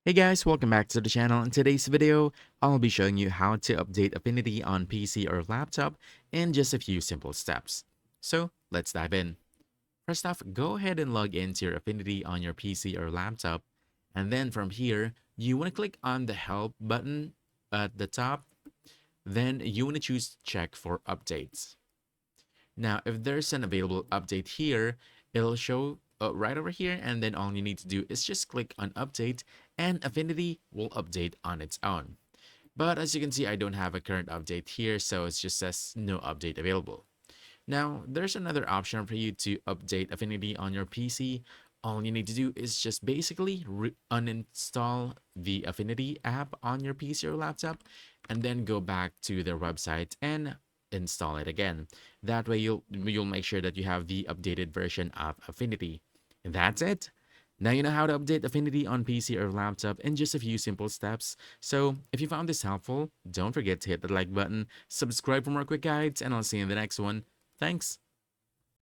Hey guys, welcome back to the channel. In today's video, I'll be showing you how to update Affinity on PC or laptop in just a few simple steps. So let's dive in. First off, go ahead and log into your Affinity on your PC or laptop. And then from here, you want to click on the help button at the top. Then you want to choose check for updates. Now, if there's an available update here, it'll show right over here, and then all you need to do is just click on update, and Affinity will update on its own. But as you can see, I don't have a current update here, so it just says no update available. Now, there's another option for you to update Affinity on your PC. All you need to do is just basically uninstall the Affinity app on your PC or laptop and then go back to their website and install it again. That way you'll make sure that you have the updated version of Affinity. And that's it. Now you know how to update Affinity on PC or laptop in just a few simple steps. So if you found this helpful, don't forget to hit the like button, subscribe for more quick guides, and I'll see you in the next one. Thanks.